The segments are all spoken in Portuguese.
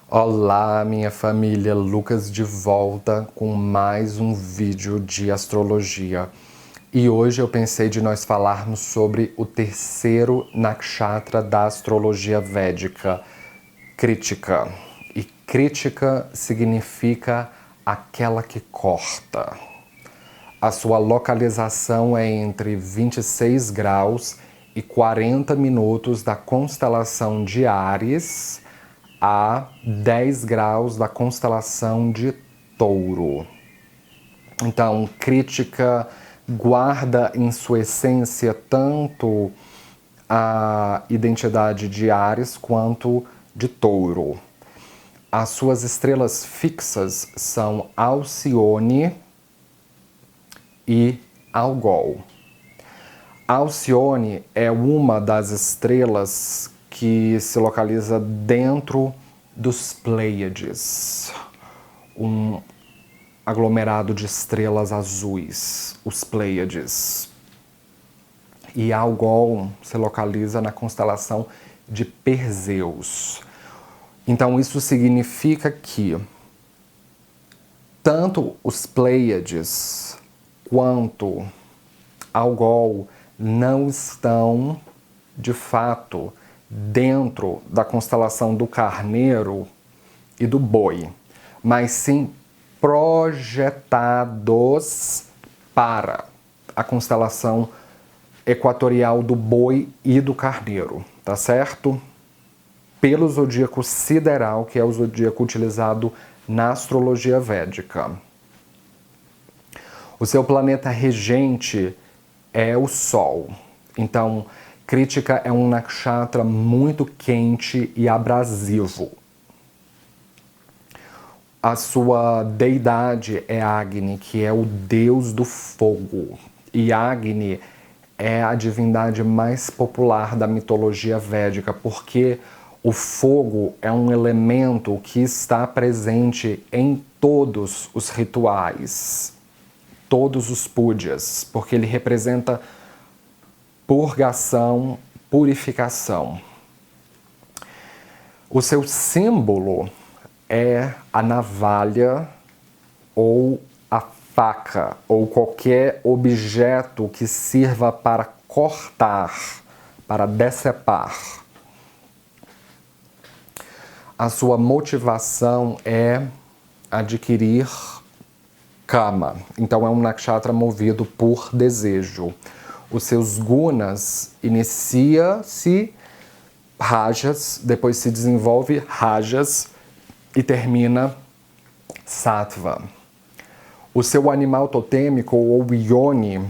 Olá, minha família, Lucas de volta com mais um vídeo de astrologia. E hoje eu pensei de nós falarmos sobre o terceiro nakshatra da astrologia védica, Kritika. E Kritika significa aquela que corta. A sua localização é entre 26 graus e 40 minutos da constelação de Áries a 10 graus da constelação de Touro. Então, Kritika guarda em sua essência tanto a identidade de Áries quanto de Touro. As suas estrelas fixas são Alcione e Algol. Alcione é uma das estrelas que se localiza dentro dos Pleiades, um aglomerado de estrelas azuis, os Pleiades. E Algol se localiza na constelação de Perseus. Então isso significa que tanto os Pleiades quanto Algol não estão, de fato, dentro da constelação do Carneiro e do Boi, mas sim projetados para a constelação equatorial do Boi e do Carneiro, tá certo? Pelo zodíaco sideral, que é o zodíaco utilizado na astrologia védica. O seu planeta regente é o Sol. Então, Kritika é um nakshatra muito quente e abrasivo. A sua deidade é Agni, que é o deus do fogo. E Agni é a divindade mais popular da mitologia védica, porque o fogo é um elemento que está presente em todos os rituais, todos os púdias, porque ele representa purgação, purificação. O seu símbolo é a navalha ou a faca, ou qualquer objeto que sirva para cortar, para decepar. A sua motivação é adquirir kama. Então é um nakshatra movido por desejo. Os seus gunas inicia-se rajas, depois se desenvolve rajas e termina sattva. O seu animal totêmico ou yoni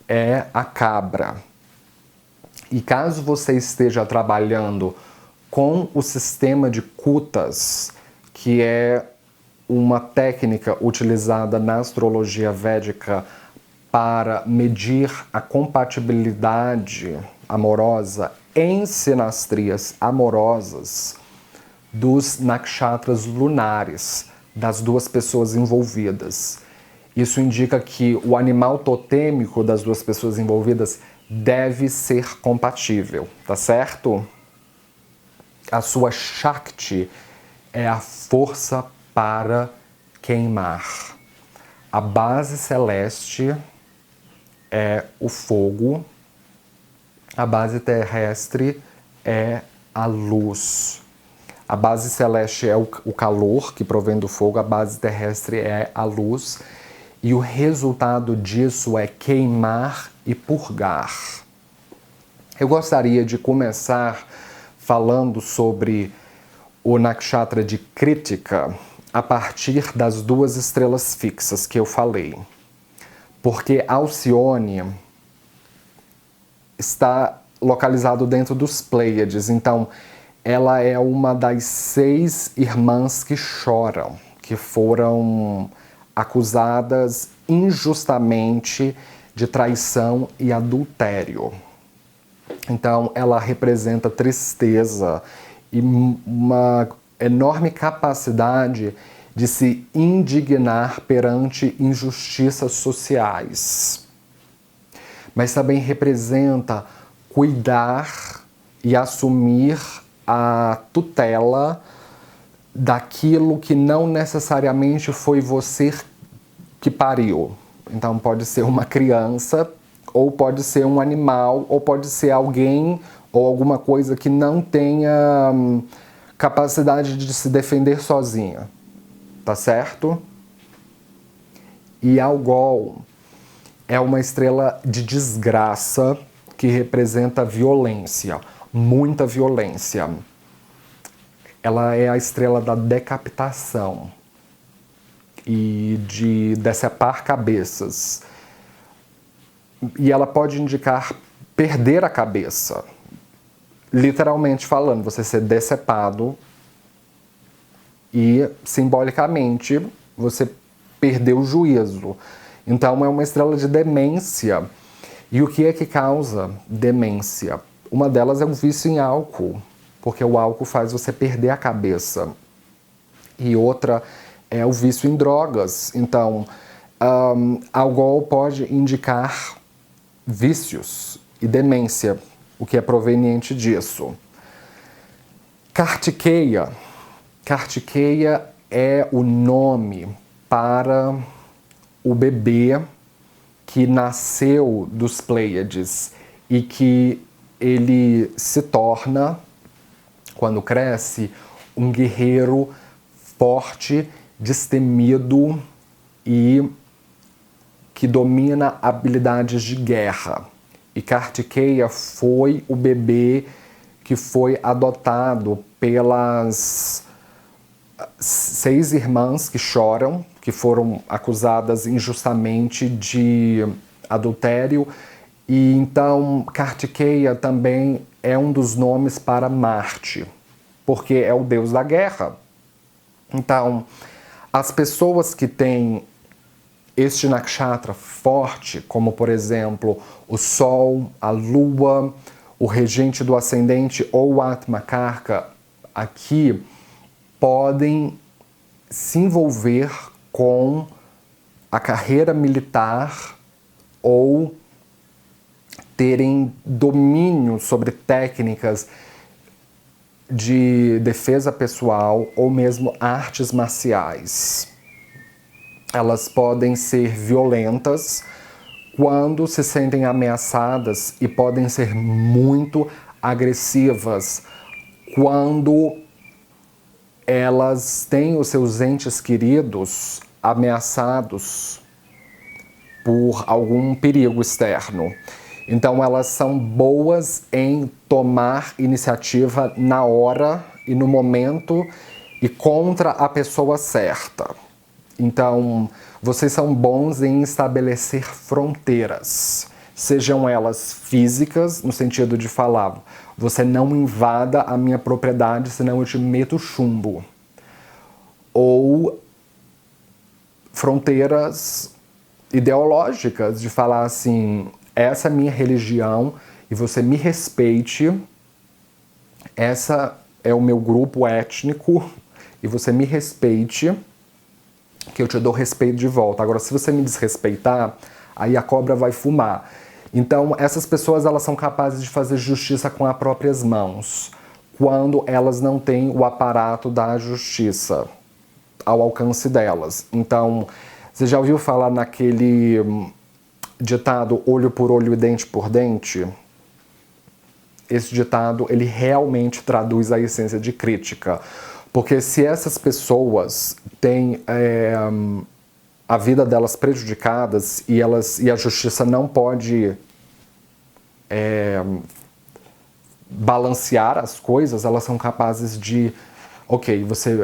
é a cabra. E caso você esteja trabalhando com o sistema de kutas, que é uma técnica utilizada na astrologia védica para medir a compatibilidade amorosa em sinastrias amorosas dos nakshatras lunares das duas pessoas envolvidas. Isso indica que o animal totêmico das duas pessoas envolvidas deve ser compatível, tá certo? A sua Shakti é a força para queimar. A base celeste é o fogo, a base terrestre é a luz. A base celeste é o calor que provém do fogo, a base terrestre é a luz, e o resultado disso é queimar e purgar. Eu gostaria de começar falando sobre o nakshatra de Kritika a partir das duas estrelas fixas que eu falei. Porque Alcione está localizado dentro dos Pleiades, então ela é uma das 6 irmãs que choram, que foram acusadas injustamente de traição e adultério. Então ela representa tristeza e uma enorme capacidade de se indignar perante injustiças sociais. Mas também representa cuidar e assumir a tutela daquilo que não necessariamente foi você que pariu. Então pode ser uma criança, ou pode ser um animal, ou pode ser alguém ou alguma coisa que não tenha capacidade de se defender sozinha, tá certo? E Algol é uma estrela de desgraça que representa violência, muita violência. Ela é a estrela da decapitação e de decepar cabeças. E ela pode indicar perder a cabeça. Literalmente falando, você ser decepado e, simbolicamente, você perder o juízo. Então, é uma estrela de demência. E o que é que causa demência? Uma delas é o vício em álcool, porque o álcool faz você perder a cabeça. E outra é o vício em drogas. Então, Algol pode indicar vícios e demência, o que é proveniente disso. Kartikeya. Kartikeya é o nome para o bebê que nasceu dos Pleiades e que ele se torna, quando cresce, um guerreiro forte, destemido e que domina habilidades de guerra. E Kartikeya foi o bebê que foi adotado pelas 6 irmãs que choram, que foram acusadas injustamente de adultério. E então Kartikeya também é um dos nomes para Marte, porque é o deus da guerra. Então, as pessoas que têm este nakshatra forte, como por exemplo o Sol, a Lua, o regente do ascendente ou o Atmakarka, aqui podem se envolver com a carreira militar ou terem domínio sobre técnicas de defesa pessoal ou mesmo artes marciais. Elas podem ser violentas quando se sentem ameaçadas e podem ser muito agressivas quando elas têm os seus entes queridos ameaçados por algum perigo externo. Então elas são boas em tomar iniciativa na hora e no momento e contra a pessoa certa. Então, vocês são bons em estabelecer fronteiras, sejam elas físicas, no sentido de falar, você não invada a minha propriedade, senão eu te meto chumbo. Ou fronteiras ideológicas, de falar assim, essa é a minha religião e você me respeite, essa é o meu grupo étnico e você me respeite, que eu te dou respeito de volta. Agora, se você me desrespeitar, aí a cobra vai fumar. Então, essas pessoas, elas são capazes de fazer justiça com as próprias mãos, quando elas não têm o aparato da justiça ao alcance delas. Então, você já ouviu falar naquele ditado olho por olho e dente por dente? Esse ditado, ele realmente traduz a essência de crítica. Porque se essas pessoas têm a vida delas prejudicadas e a justiça não pode balancear as coisas, elas são capazes de, ok,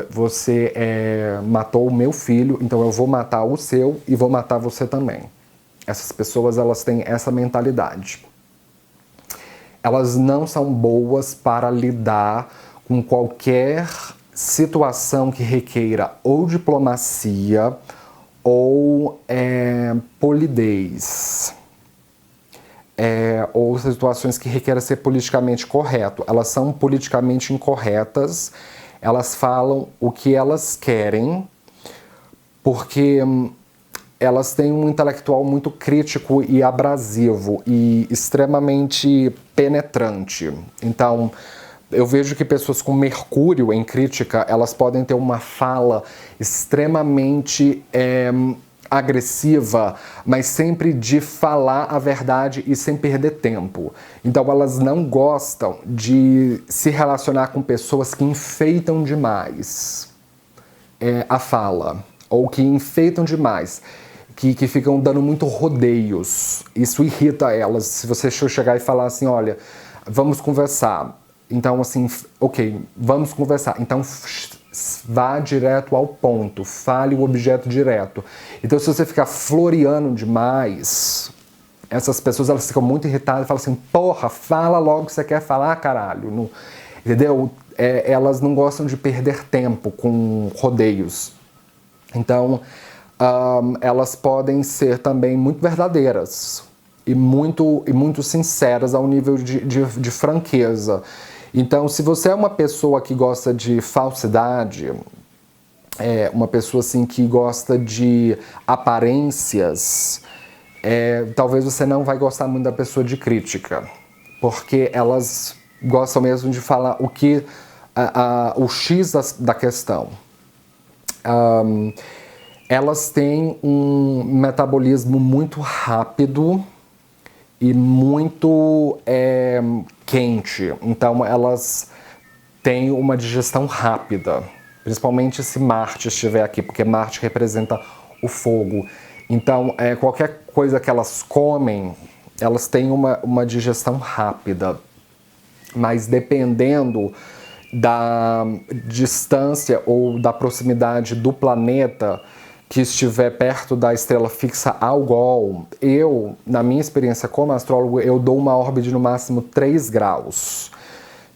você matou o meu filho, então eu vou matar o seu e vou matar você também. Essas pessoas, elas têm essa mentalidade. Elas não são boas para lidar com qualquer situação que requeira ou diplomacia ou polidez, ou situações que requeram ser politicamente correto. Elas são politicamente incorretas, elas falam o que elas querem, porque elas têm um intelectual muito crítico e abrasivo e extremamente penetrante. Então, eu vejo que pessoas com Mercúrio em crítica, elas podem ter uma fala extremamente agressiva, mas sempre de falar a verdade e sem perder tempo. Então elas não gostam de se relacionar com pessoas que enfeitam demais a fala, ou que enfeitam demais, que ficam dando muito rodeios. Isso irrita elas. Se você chegar e falar assim, olha, vamos conversar. Então, assim, ok, vamos conversar. Então, vá direto ao ponto, fale o objeto direto. Então, se você ficar floreando demais, essas pessoas, elas ficam muito irritadas e falam assim, porra, fala logo o que você quer falar, caralho. Não, entendeu? Elas não gostam de perder tempo com rodeios. Então, elas podem ser também muito verdadeiras e muito sinceras ao nível de franqueza. Então, se você é uma pessoa que gosta de falsidade, uma pessoa assim que gosta de aparências, talvez você não vai gostar muito da pessoa de crítica, porque elas gostam mesmo de falar o X da questão. Elas têm um metabolismo muito rápido e muito quente. Então elas têm uma digestão rápida, principalmente se Marte estiver aqui, porque Marte representa o fogo. Então qualquer coisa que elas comem, elas têm uma digestão rápida, mas dependendo da distância ou da proximidade do planeta que estiver perto da estrela fixa Algol, na minha experiência como astrólogo, eu dou uma órbita de no máximo 3 graus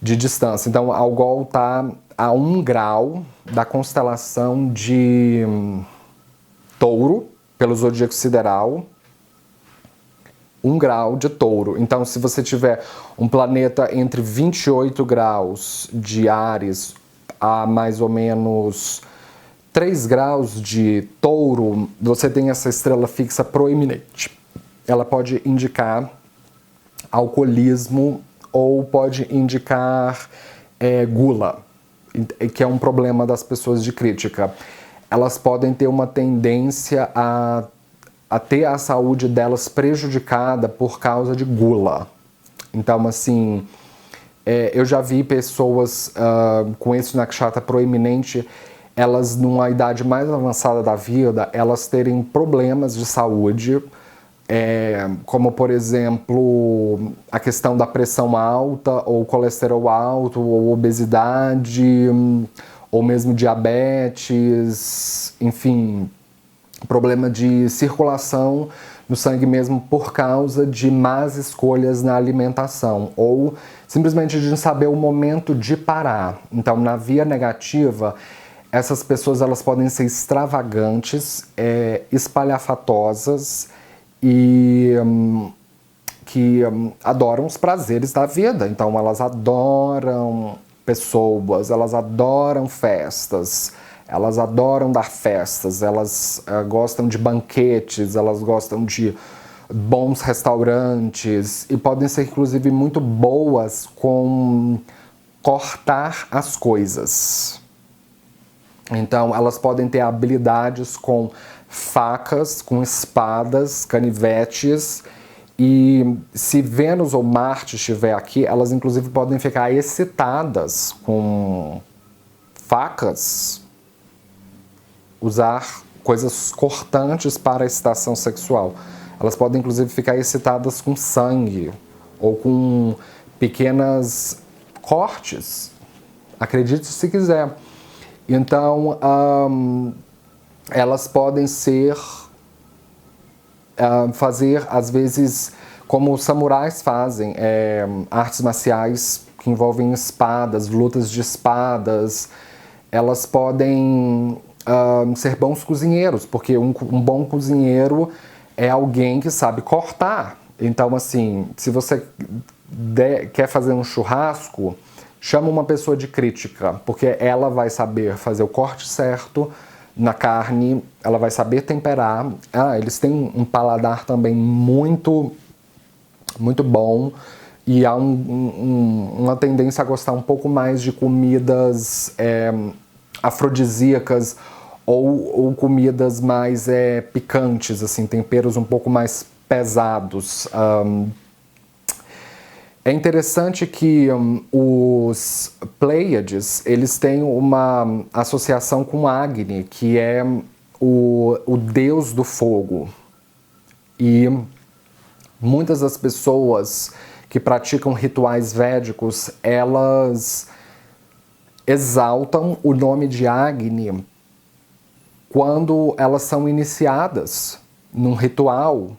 de distância. Então, Algol está a 1 grau da constelação de Touro, pelo zodíaco sideral, 1 grau de Touro. Então, se você tiver um planeta entre 28 graus de Áries a mais ou menos 3 graus de Touro, você tem essa estrela fixa proeminente. Ela pode indicar alcoolismo ou pode indicar gula, que é um problema das pessoas de crítica. Elas podem ter uma tendência a ter a saúde delas prejudicada por causa de gula. Então, assim, eu já vi pessoas com esse nakshatra proeminente, elas numa idade mais avançada da vida, elas terem problemas de saúde, como, por exemplo, a questão da pressão alta, ou colesterol alto, ou obesidade, ou mesmo diabetes, enfim, problema de circulação no sangue mesmo por causa de más escolhas na alimentação, ou simplesmente de não saber o momento de parar. Então, na via negativa, essas pessoas elas podem ser extravagantes, espalhafatosas e que adoram os prazeres da vida. Então, elas adoram pessoas, elas adoram festas, elas adoram dar festas, elas gostam de banquetes, elas gostam de bons restaurantes e podem ser, inclusive, muito boas com cortar as coisas. Então, elas podem ter habilidades com facas, com espadas, canivetes, e se Vênus ou Marte estiver aqui, elas, inclusive, podem ficar excitadas com facas, usar coisas cortantes para a excitação sexual. Elas podem, inclusive, ficar excitadas com sangue ou com pequenas cortes. Acredite se quiser. Então, elas podem fazer, às vezes, como os samurais fazem, artes marciais que envolvem espadas, lutas de espadas. Elas podem ser bons cozinheiros, porque um bom cozinheiro é alguém que sabe cortar. Então, assim, se você quer fazer um churrasco, chama uma pessoa de crítica, porque ela vai saber fazer o corte certo na carne, ela vai saber temperar. Eles têm um paladar também muito, muito bom. E há uma tendência a gostar um pouco mais de comidas afrodisíacas ou comidas mais picantes, assim, temperos um pouco mais pesados. É interessante que os Pleiades, eles têm uma associação com Agni, que é o deus do fogo. E muitas das pessoas que praticam rituais védicos, elas exaltam o nome de Agni quando elas são iniciadas num ritual.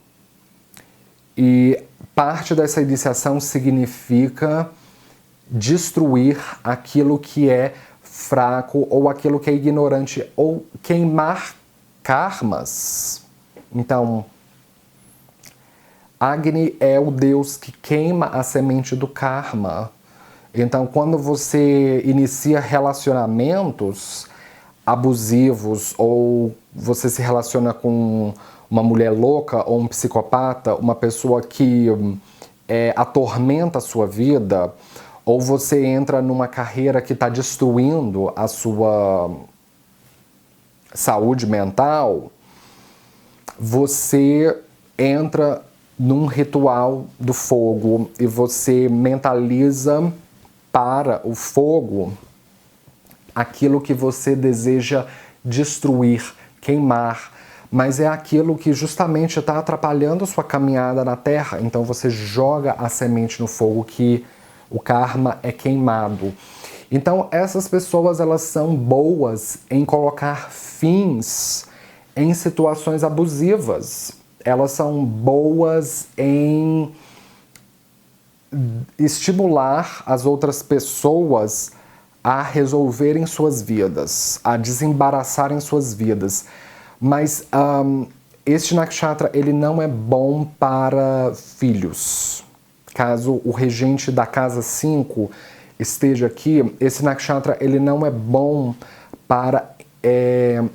E parte dessa iniciação significa destruir aquilo que é fraco ou aquilo que é ignorante, ou queimar karmas. Então, Agni é o deus que queima a semente do karma. Então, quando você inicia relacionamentos abusivos ou você se relaciona com uma mulher louca ou um psicopata, uma pessoa que atormenta a sua vida, ou você entra numa carreira que está destruindo a sua saúde mental, você entra num ritual do fogo e você mentaliza para o fogo aquilo que você deseja destruir, queimar, mas é aquilo que justamente está atrapalhando a sua caminhada na Terra. Então você joga a semente no fogo, que o karma é queimado. Então essas pessoas, elas são boas em colocar fins em situações abusivas. Elas são boas em estimular as outras pessoas a resolverem suas vidas, a desembaraçarem suas vidas. Mas este nakshatra, ele não é bom para filhos. Caso o regente da casa 5 esteja aqui, esse nakshatra, ele não é bom para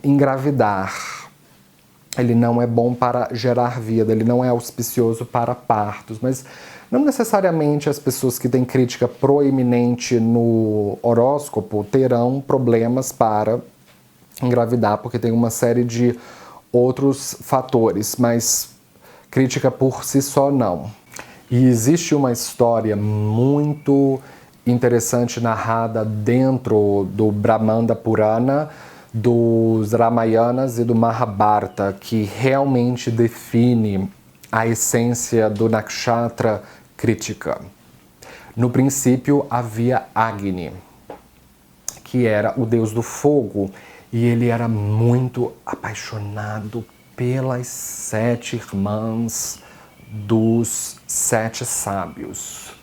engravidar. Ele não é bom para gerar vida, ele não é auspicioso para partos, mas não necessariamente as pessoas que têm crítica proeminente no horóscopo terão problemas para engravidar, porque tem uma série de outros fatores, mas crítica por si só não. E existe uma história muito interessante narrada dentro do Brahmanda Purana, dos Ramayanas e do Mahabharata, que realmente define a essência do nakshatra Kritika. No princípio havia Agni, que era o deus do fogo, e ele era muito apaixonado pelas 7 irmãs dos 7 sábios.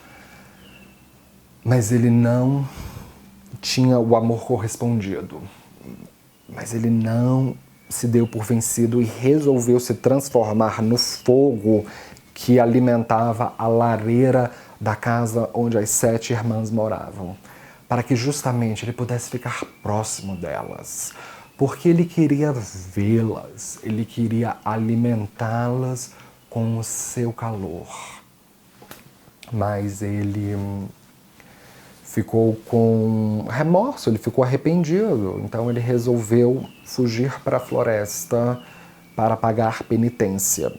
Mas ele não tinha o amor correspondido. Mas ele não se deu por vencido e resolveu se transformar no fogo que alimentava a lareira da casa onde as 7 irmãs moravam, para que justamente ele pudesse ficar próximo delas, porque ele queria vê-las, ele queria alimentá-las com o seu calor. Mas ele ficou com remorso, ele ficou arrependido, então ele resolveu fugir para a floresta para pagar penitência.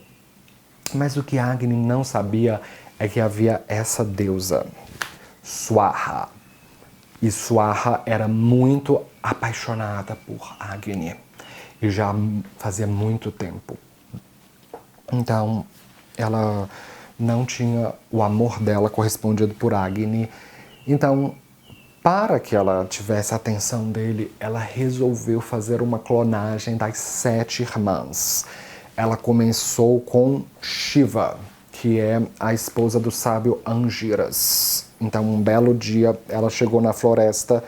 Mas o que Agni não sabia é que havia essa deusa, Swaha. E Swaha era muito apaixonada por Agni, e já fazia muito tempo. Então, ela não tinha o amor dela correspondido por Agni. Então, para que ela tivesse a atenção dele, ela resolveu fazer uma clonagem das 7 irmãs. Ela começou com Shiva, que é a esposa do sábio Angiras. Então, um belo dia, ela chegou na floresta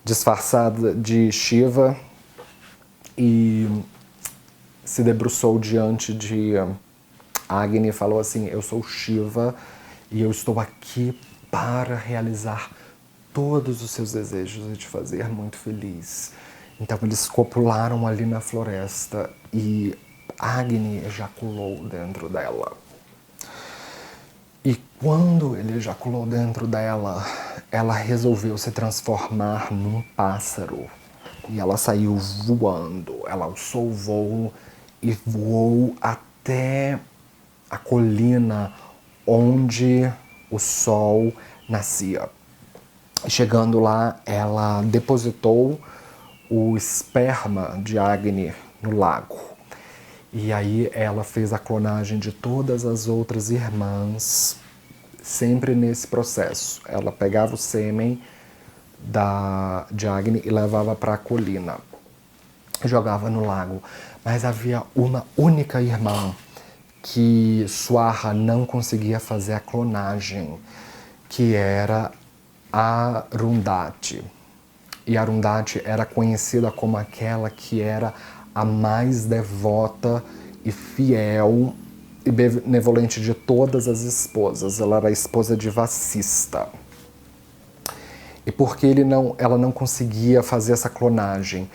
disfarçada de Shiva e se debruçou diante de Agni e falou assim: eu sou Shiva e eu estou aqui para realizar todos os seus desejos e te fazer muito feliz. Então eles copularam ali na floresta e Agni ejaculou dentro dela. E quando ele ejaculou dentro dela, ela resolveu se transformar num pássaro. E ela saiu voando, ela alçou o voo e voou até a colina onde o sol nascia. Chegando lá, ela depositou o esperma de Agni no lago. E aí ela fez a clonagem de todas as outras irmãs, sempre nesse processo. Ela pegava o sêmen de Agni e levava para a colina, jogava no lago. Mas havia uma única irmã que Swaha não conseguia fazer a clonagem, que era Arundhati. E Arundhati era conhecida como aquela que era a mais devota e fiel e benevolente de todas as esposas. Ela era a esposa de Vasista. E porque ela não conseguia fazer essa clonagem?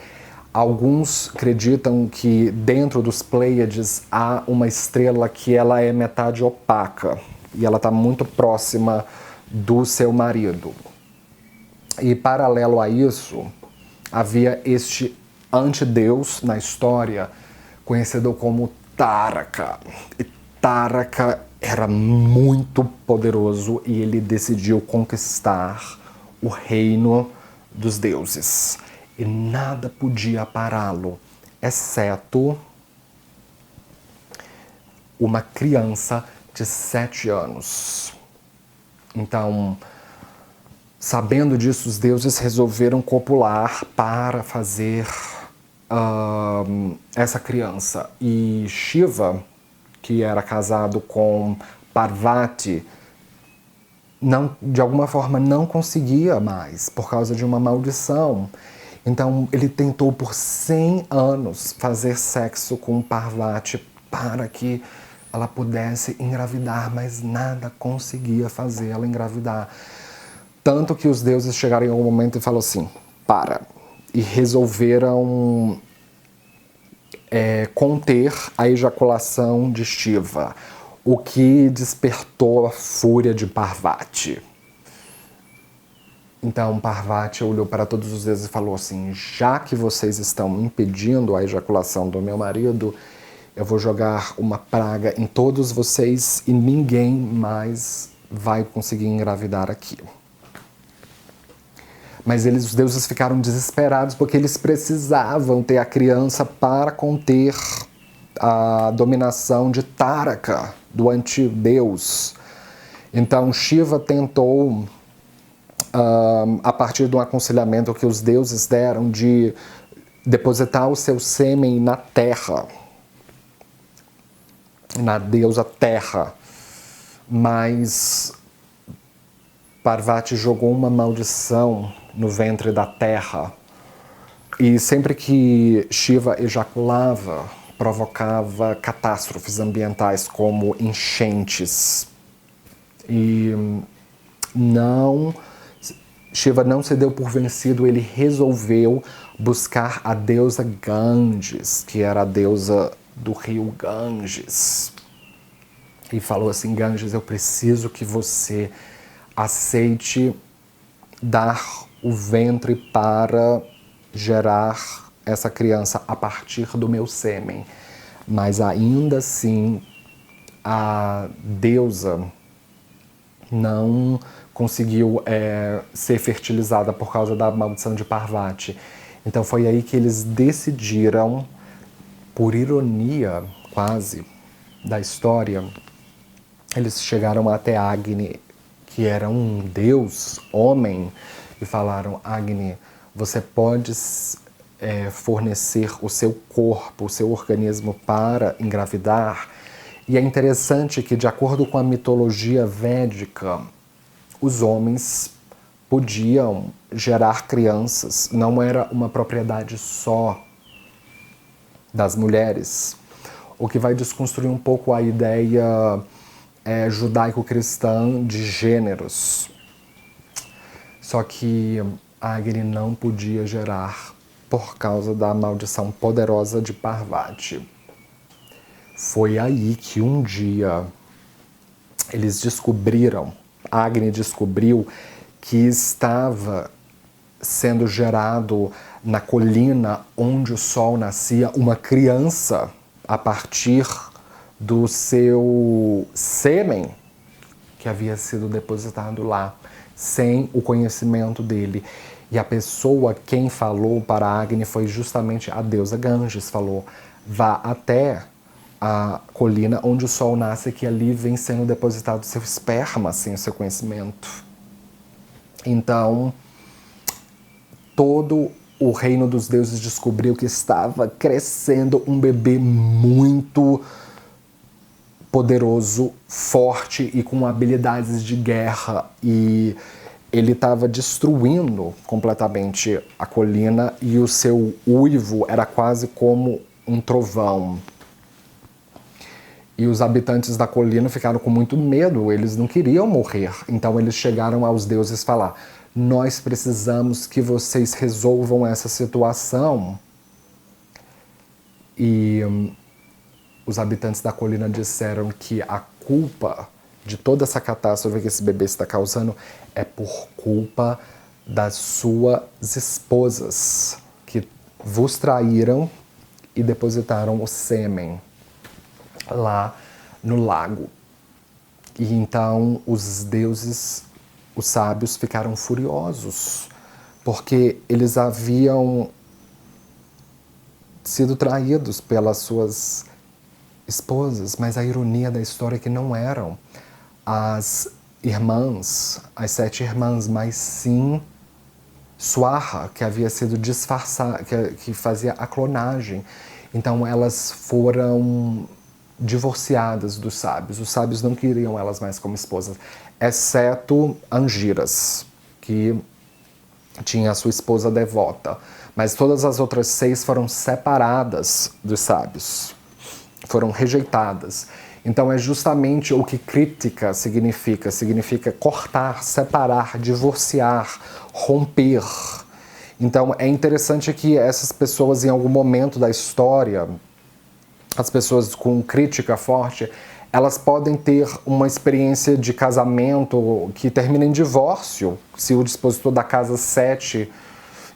Alguns acreditam que dentro dos Pleiades há uma estrela que ela é metade opaca e ela está muito próxima do seu marido. E paralelo a isso, havia este antideus na história, conhecido como Taraka. E Taraka era muito poderoso e ele decidiu conquistar o reino dos deuses. E nada podia pará-lo, exceto uma criança de 7 anos. Então, sabendo disso, os deuses resolveram copular para fazer essa criança. E Shiva, que era casado com Parvati, de alguma forma não conseguia mais, por causa de uma maldição. Então ele tentou por 100 anos fazer sexo com Parvati para que ela pudesse engravidar, mas nada conseguia fazer ela engravidar. Tanto que os deuses chegaram em algum momento e falaram assim, para. E resolveram conter a ejaculação de Shiva, o que despertou a fúria de Parvati. Então Parvati olhou para todos os deuses e falou assim, já que vocês estão impedindo a ejaculação do meu marido, eu vou jogar uma praga em todos vocês e ninguém mais vai conseguir engravidar aqui. Mas os deuses ficaram desesperados porque eles precisavam ter a criança para conter a dominação de Taraka, do antigo deus. Então Shiva tentou, a partir de um aconselhamento que os deuses deram, de depositar o seu sêmen na terra, na deusa terra. Mas Parvati jogou uma maldição no ventre da terra. E sempre que Shiva ejaculava, provocava catástrofes ambientais como enchentes. E Shiva não se deu por vencido, ele resolveu buscar a deusa Ganges, que era a deusa do rio Ganges. E falou assim, Ganges, eu preciso que você aceite dar o ventre para gerar essa criança a partir do meu sêmen. Mas ainda assim, a deusa não conseguiu ser fertilizada por causa da maldição de Parvati. Então foi aí que eles decidiram, por ironia quase da história, eles chegaram até Agni, que era um deus, homem, e falaram, Agni, você pode fornecer o seu corpo, o seu organismo para engravidar? E é interessante que, de acordo com a mitologia védica, os homens podiam gerar crianças, não era uma propriedade só das mulheres, o que vai desconstruir um pouco a ideia judaico-cristã de gêneros. Só que Agni não podia gerar por causa da maldição poderosa de Parvati. Foi aí que um dia eles descobriram, Agni descobriu que estava sendo gerado na colina onde o sol nascia uma criança a partir do seu sêmen que havia sido depositado lá, sem o conhecimento dele. E a pessoa quem falou para Agni foi justamente a deusa Ganges, falou: vá até a colina onde o sol nasce, que ali vem sendo depositado seu esperma sem o seu conhecimento. Então, todo o reino dos deuses descobriu que estava crescendo um bebê muito poderoso, forte e com habilidades de guerra, e ele estava destruindo completamente a colina, e o seu uivo era quase como um trovão. E os habitantes da colina ficaram com muito medo, eles não queriam morrer. Então eles chegaram aos deuses falar: nós precisamos que vocês resolvam essa situação. E os habitantes da colina disseram que a culpa de toda essa catástrofe que esse bebê está causando é por culpa das suas esposas, que vos traíram e depositaram o sêmen lá no lago. E então os deuses, os sábios, ficaram furiosos, porque eles haviam sido traídos pelas suas esposas, mas a ironia da história é que não eram as irmãs, as 7 irmãs, mas sim Swaha, que havia sido disfarçada, que fazia a clonagem. Então elas foram divorciadas dos sábios. Os sábios não queriam elas mais como esposas, exceto Angiras, que tinha a sua esposa devota. Mas todas as outras 6 foram separadas dos sábios, foram rejeitadas. Então é justamente o que crítica significa. Significa cortar, separar, divorciar, romper. Então é interessante que essas pessoas, em algum momento da história, as pessoas com crítica forte, elas podem ter uma experiência de casamento que termina em divórcio. Se o dispositor da casa 7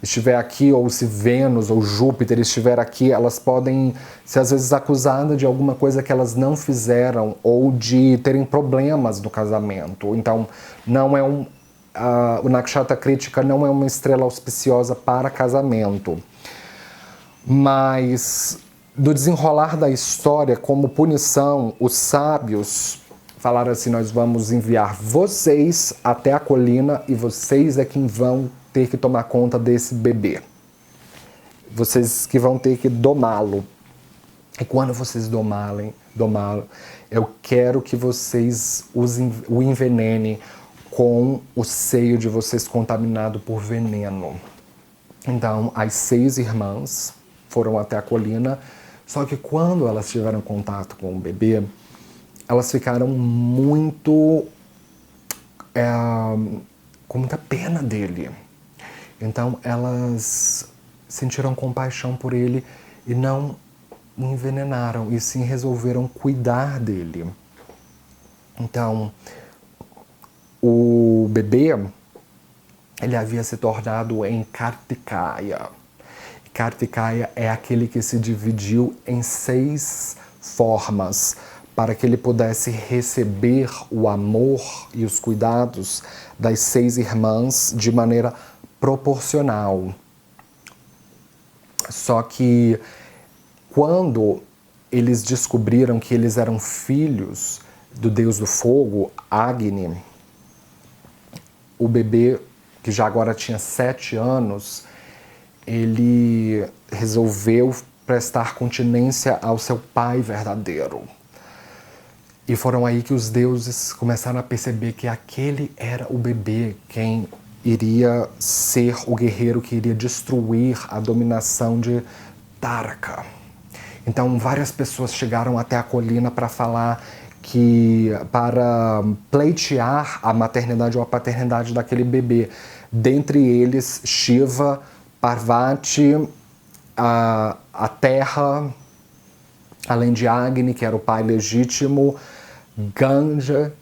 estiver aqui, ou se Vênus ou Júpiter estiver aqui, elas podem ser às vezes acusadas de alguma coisa que elas não fizeram, ou de terem problemas no casamento. Então, não é o Nakshatra Kritika não é uma estrela auspiciosa para casamento. Mas, do desenrolar da história, como punição, os sábios falaram assim: nós vamos enviar vocês até a colina e vocês é quem vão ter que tomar conta desse bebê. Vocês que vão ter que domá-lo. E quando vocês domá-lo, eu quero que vocês o envenenem com o seio de vocês contaminado por veneno. Então, as 6 irmãs foram até a colina, só que quando elas tiveram contato com o bebê, elas ficaram muito com muita pena dele. Então elas sentiram compaixão por ele e não o envenenaram, e sim resolveram cuidar dele. Então o bebê, ele havia se tornado em Kartikeya. Kartikeya é aquele que se dividiu em 6 formas para que ele pudesse receber o amor e os cuidados das 6 irmãs de maneira proporcional. Só que quando eles descobriram que eles eram filhos do deus do fogo, Agni, o bebê, que já agora tinha 7 anos, ele resolveu prestar continência ao seu pai verdadeiro. E foram aí que os deuses começaram a perceber que aquele era o bebê quem iria ser o guerreiro que iria destruir a dominação de Taraka. Então várias pessoas chegaram até a colina para falar para pleitear a maternidade ou a paternidade daquele bebê. Dentre eles, Shiva, Parvati, a terra, além de Agni, que era o pai legítimo, Ganja,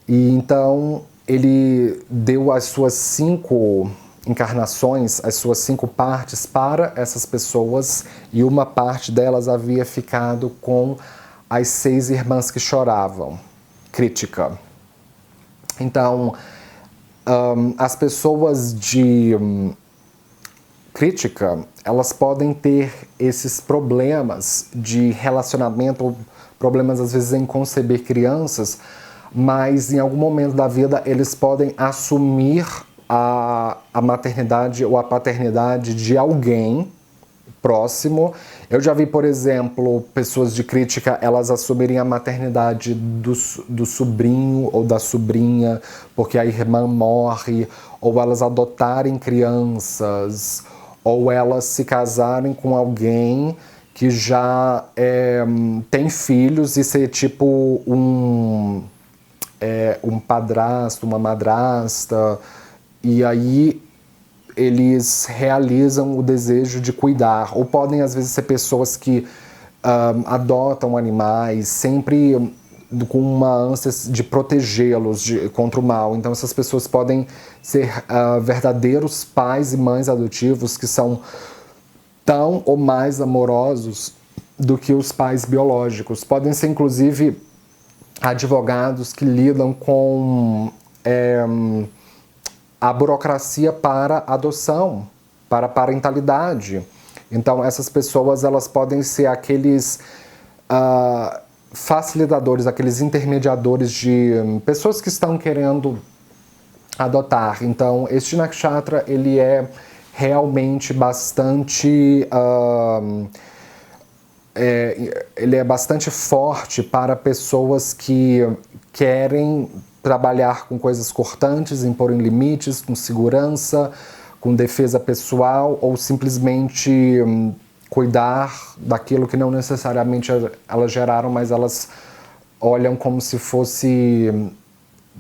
E então ele deu as suas 5 encarnações, as suas 5 partes para essas pessoas, e uma parte delas havia ficado com as 6 irmãs que choravam. Crítica. Então, as pessoas de crítica, elas podem ter esses problemas de relacionamento, ou problemas às vezes em conceber crianças, mas em algum momento da vida eles podem assumir a maternidade ou a paternidade de alguém próximo. Eu já vi, por exemplo, pessoas de crítica, elas assumirem a maternidade do sobrinho ou da sobrinha, porque a irmã morre, ou elas adotarem crianças, ou elas se casarem com alguém que já tem filhos e ser tipo um padrasto, uma madrasta, e aí eles realizam o desejo de cuidar. Ou podem, às vezes, ser pessoas que adotam animais, sempre com uma ânsia de protegê-los contra o mal. Então, essas pessoas podem ser verdadeiros pais e mães adotivos que são tão ou mais amorosos do que os pais biológicos. Podem ser, inclusive, advogados que lidam com a burocracia para adoção, para parentalidade. Então, essas pessoas, elas podem ser aqueles facilitadores, aqueles intermediadores de pessoas que estão querendo adotar. Então, este nakshatra, ele é realmente bastante ele é bastante forte para pessoas que querem trabalhar com coisas cortantes, imporem limites, com segurança, com defesa pessoal, ou simplesmente cuidar daquilo que não necessariamente elas geraram, mas elas olham como se fosse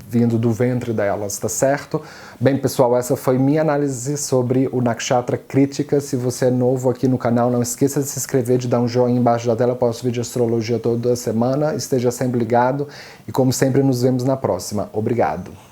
vindo do ventre delas, tá certo? Bem, pessoal, essa foi minha análise sobre o Nakshatra Kritika. Se você é novo aqui no canal, não esqueça de se inscrever, de dar um joinha embaixo da tela. Eu posto vídeo de astrologia toda semana. Esteja sempre ligado e, como sempre, nos vemos na próxima. Obrigado!